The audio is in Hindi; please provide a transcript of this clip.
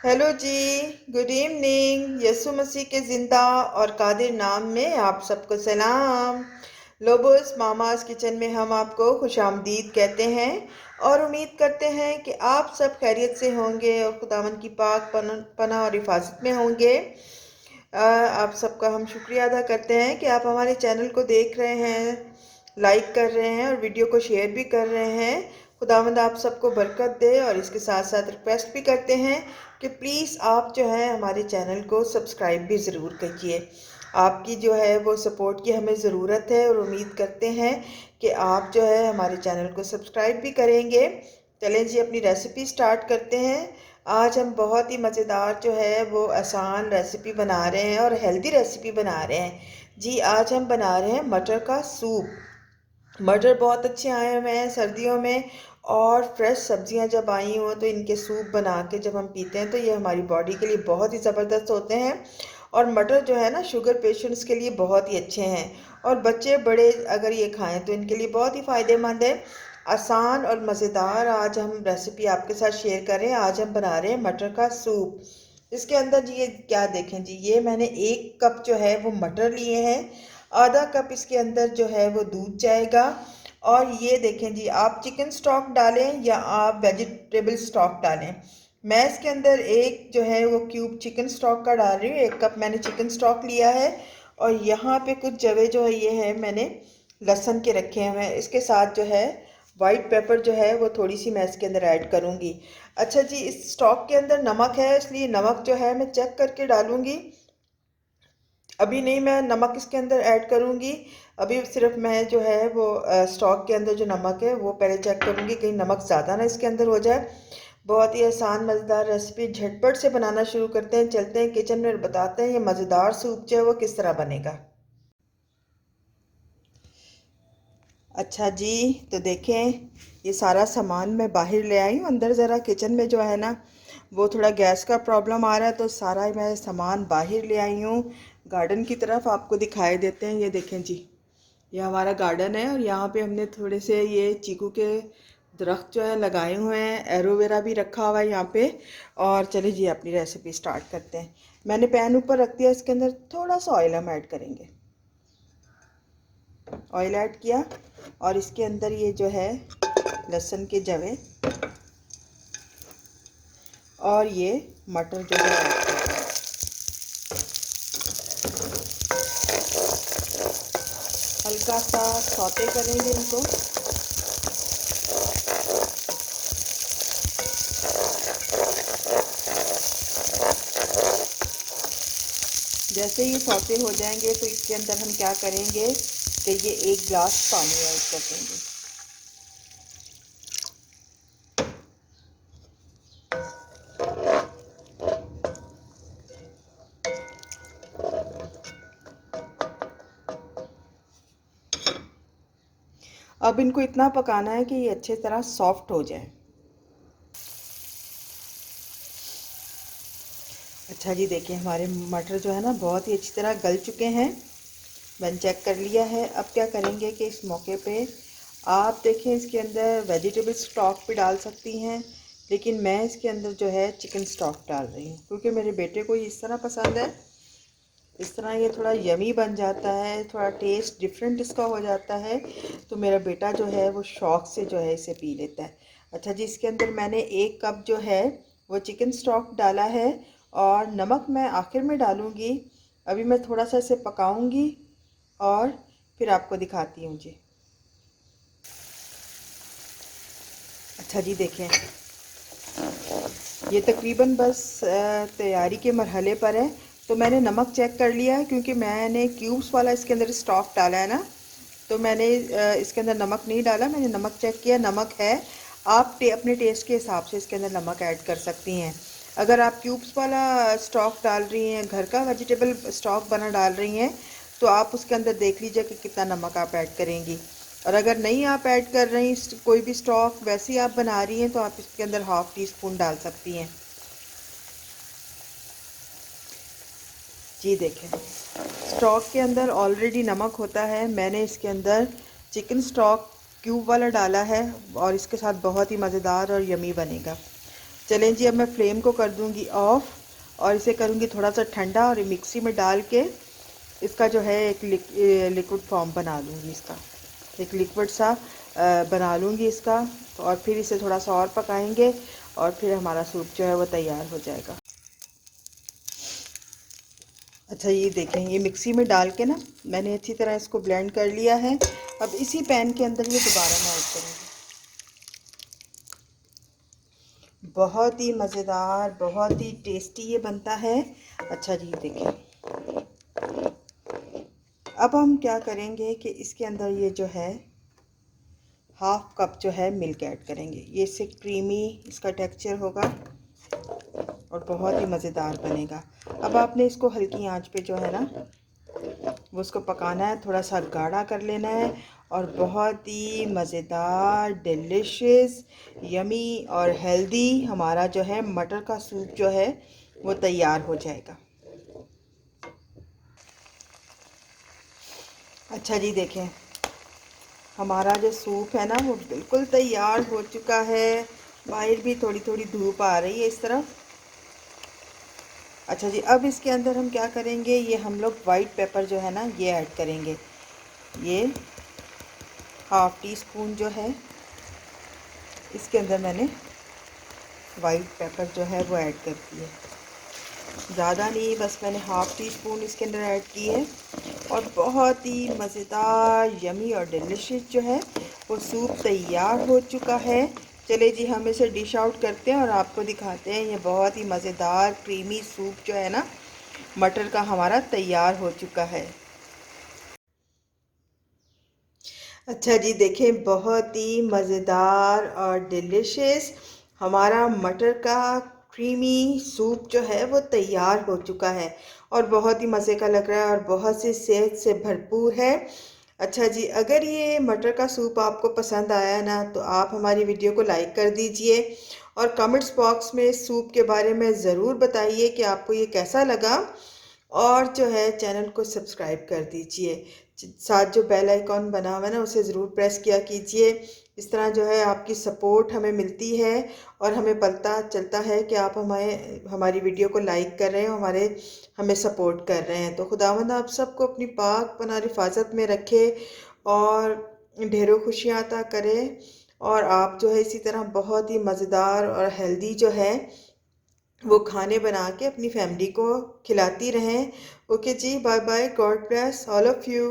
हेलो जी। Good evening. यसु मसीह के ज़िंदा और कादिर नाम में आप सबको सलाम। लोबोस मामास किचन में हम आपको खुशामदीद कहते हैं और उम्मीद करते हैं कि आप सब खैरियत से होंगे और खुदावंद की पाक पनाह और हिफाजत में होंगे। आप सबका हम शुक्रिया अदा करते हैं कि आप हमारे चैनल को देख रहे हैं, लाइक कर रहे हैं और वीडियो को शेयर भी कर रहे हैं। खुदावंद आप सबको बरकत दे और इसके साथ साथ रिक्वेस्ट भी करते हैं कि प्लीज़ आप जो है हमारे चैनल को सब्सक्राइब भी ज़रूर कीजिए। आपकी जो है वो सपोर्ट की हमें ज़रूरत है और उम्मीद करते हैं कि आप जो है हमारे चैनल को सब्सक्राइब भी करेंगे। चलें जी, अपनी रेसिपी स्टार्ट करते हैं। आज हम बहुत ही मज़ेदार जो है वो आसान रेसिपी बना रहे हैं और हेल्दी रेसिपी बना रहे हैं जी। आज हम बना रहे हैं मटर का सूप। मटर बहुत अच्छे आए हुए हैं सर्दियों में, और फ्रेश सब्जियां जब आई हों तो इनके सूप बना के जब हम पीते हैं तो ये हमारी बॉडी के लिए बहुत ही ज़बरदस्त होते हैं। और मटर जो है ना, शुगर पेशेंट्स के लिए बहुत ही अच्छे हैं, और बच्चे बड़े अगर ये खाएं तो इनके लिए बहुत ही फ़ायदेमंद है। आसान और मज़ेदार आज हम रेसिपी आपके साथ शेयर करें। आज हम बना रहे हैं मटर का सूप। इसके अंदर जी ये क्या देखें जी, ये मैंने 1 कप जो है वो मटर लिए हैं। आधा कप इसके अंदर जो है वो दूध जाएगा। और ये देखें जी, आप चिकन स्टॉक डालें या आप वेजिटेबल स्टॉक डालें। मैं इसके अंदर एक जो है वो क्यूब चिकन स्टॉक का डाल रही हूँ। 1 कप मैंने चिकन स्टॉक लिया है। और यहाँ पे कुछ जवे जो है ये है मैंने लहसुन के रखे हुए हैं। इसके साथ जो है वाइट पेपर जो है वो थोड़ी सी मैं इसके अंदर ऐड करूँगी। अच्छा जी, इस स्टॉक के अंदर नमक है, इसलिए नमक जो है मैं चेक करके डालूँगी। अभी नहीं मैं नमक इसके अंदर ऐड करूँगी। अभी सिर्फ मैं जो है वो स्टॉक के अंदर जो नमक है वो पहले चेक करूँगी, कहीं नमक ज़्यादा ना इसके अंदर हो जाए। बहुत ही आसान मज़ेदार रेसिपी, झटपट से बनाना शुरू करते हैं। चलते हैं किचन में और बताते हैं ये मज़ेदार सूप जो है वो किस तरह बनेगा। अच्छा जी, तो देखें ये सारा सामान मैं बाहर ले आई हूँ। अंदर ज़रा किचन में जो है ना वो थोड़ा गैस का प्रॉब्लम आ रहा है, तो सारा मैं सामान बाहर ले आई हूँ। गार्डन की तरफ आपको दिखाई देते हैं। ये देखें जी, ये हमारा गार्डन है और यहाँ पे हमने थोड़े से ये चीकू के दरख्त जो है लगाए हुए हैं। एलोवेरा भी रखा हुआ है यहाँ पे। और चलिए जी अपनी रेसिपी स्टार्ट करते हैं। मैंने पैन ऊपर रख दिया, इसके अंदर थोड़ा सा ऑयल हम ऐड करेंगे। ऑयल ऐड किया और इसके अंदर ये जो है लहसुन के जवे और ये मटर जो है ऐड कर दिया। हल्का सा सौते करेंगे इनको। जैसे ही सौते हो जाएंगे तो इसके अंदर हम क्या करेंगे कि ये 1 गिलास पानी ऐड कर देंगे। अब इनको इतना पकाना है कि ये अच्छे तरह सॉफ्ट हो जाए। अच्छा जी, देखिए हमारे मटर जो है ना बहुत ही अच्छी तरह गल चुके हैं। मैंने चेक कर लिया है। अब क्या करेंगे कि इस मौके पे आप देखें इसके अंदर वेजिटेबल स्टॉक भी डाल सकती हैं, लेकिन मैं इसके अंदर जो है चिकन स्टॉक डाल रही हूँ क्योंकि मेरे बेटे को इस तरह पसंद है। इस तरह ये थोड़ा यमी बन जाता है, थोड़ा टेस्ट डिफरेंट इसका हो जाता है, तो मेरा बेटा जो है वो शौक़ से जो है इसे पी लेता है। अच्छा जी, इसके अंदर मैंने 1 कप जो है वो चिकन स्टॉक डाला है और नमक मैं आखिर में डालूँगी। अभी मैं थोड़ा सा इसे पकाऊँगी और फिर आपको दिखाती हूँ जी। अच्छा जी, देखें ये तकरीबन बस तैयारी के मरहले पर है। तो मैंने नमक चेक कर लिया है क्योंकि मैंने क्यूब्स वाला इसके अंदर स्टॉक डाला है ना, तो मैंने इसके अंदर नमक नहीं डाला। मैंने नमक चेक किया, नमक है। आप अपने टेस्ट के हिसाब से इसके अंदर नमक ऐड कर सकती हैं। अगर आप क्यूब्स वाला स्टॉक डाल रही हैं, घर का वेजिटेबल स्टॉक बना डाल रही हैं, तो आप उसके अंदर देख लीजिए कि कितना नमक आप ऐड करेंगी। और अगर नहीं आप ऐड कर रही कोई भी स्टॉक, वैसे ही आप बना रही हैं, तो आप इसके अंदर ½ टीस्पून डाल सकती हैं जी। देखें स्टॉक के अंदर ऑलरेडी नमक होता है। मैंने इसके अंदर चिकन स्टॉक क्यूब वाला डाला है और इसके साथ बहुत ही मज़ेदार और यमी बनेगा। चलें जी, अब मैं फ्लेम को कर दूंगी ऑफ और इसे करूंगी थोड़ा सा ठंडा और मिक्सी में डाल के इसका जो है एक लिक्विड फॉर्म बना लूँगी, इसका एक लिक्विड सा बना लूँगी इसका। और फिर इसे थोड़ा सा और पकाएंगे और फिर हमारा सूप जो है वो तैयार हो जाएगा। अच्छा, ये देखें, ये मिक्सी में डाल के ना मैंने अच्छी तरह इसको ब्लेंड कर लिया है। अब इसी पैन के अंदर ये दोबारा मैं ऐड करूँगी। बहुत ही मज़ेदार, बहुत ही टेस्टी ये बनता है। अच्छा जी, देखें, अब हम क्या करेंगे कि इसके अंदर ये जो है हाफ कप जो है मिल्क ऐड करेंगे। ये इससे क्रीमी इसका टेक्सचर होगा और बहुत ही मज़ेदार बनेगा। अब आपने इसको हल्की आंच पे जो है ना वो उसको पकाना है, थोड़ा सा गाढ़ा कर लेना है और बहुत ही मज़ेदार, डिलिशियस, यमी और हेल्दी हमारा जो है मटर का सूप जो है वो तैयार हो जाएगा। अच्छा जी, देखें, हमारा जो सूप है ना वो बिल्कुल तैयार हो चुका है। बाहर भी थोड़ी थोड़ी धूप आ रही है इस तरफ। अच्छा जी, अब इसके अंदर हम क्या करेंगे, ये हम लोग वाइट पेपर जो है ना ये ऐड करेंगे। ये हाफ टी स्पून जो है इसके अंदर मैंने वाइट पेपर जो है वो ऐड कर दी है। ज़्यादा नहीं, बस मैंने हाफ टी स्पून इसके अंदर ऐड की है। और बहुत ही मज़ेदार, यमी और डिलिशियस जो है वो सूप तैयार हो चुका है। चले जी, हम इसे डिश आउट करते हैं और आपको दिखाते हैं। ये बहुत ही मज़ेदार क्रीमी सूप जो है ना मटर का हमारा तैयार हो चुका है। अच्छा जी, देखें, बहुत ही मज़ेदार और डिलिशियस हमारा मटर का क्रीमी सूप जो है वो तैयार हो चुका है और बहुत ही मज़े का लग रहा है और बहुत सी सेहत से भरपूर है। अच्छा जी, अगर ये मटर का सूप आपको पसंद आया ना तो आप हमारी वीडियो को लाइक कर दीजिए और कमेंट्स बॉक्स में इस सूप के बारे में ज़रूर बताइए कि आपको ये कैसा लगा। और जो है चैनल को सब्सक्राइब कर दीजिए। साथ जो बेल आइकॉन बना हुआ है ना उसे ज़रूर प्रेस किया कीजिए। इस तरह जो है आपकी सपोर्ट हमें मिलती है और हमें पता चलता है कि आप हमारी वीडियो को लाइक कर रहे हैं, हमें सपोर्ट कर रहे हैं। तो खुदावंद आप सबको अपनी पाक पनाह हिफाजत में रखे और ढेरों खुशियाँ अता करे। और आप जो है इसी तरह बहुत ही मज़ेदार और हेल्दी जो है वो खाने बना के अपनी फैमिली को खिलाती रहें। ओके जी, bye bye, God bless all of you.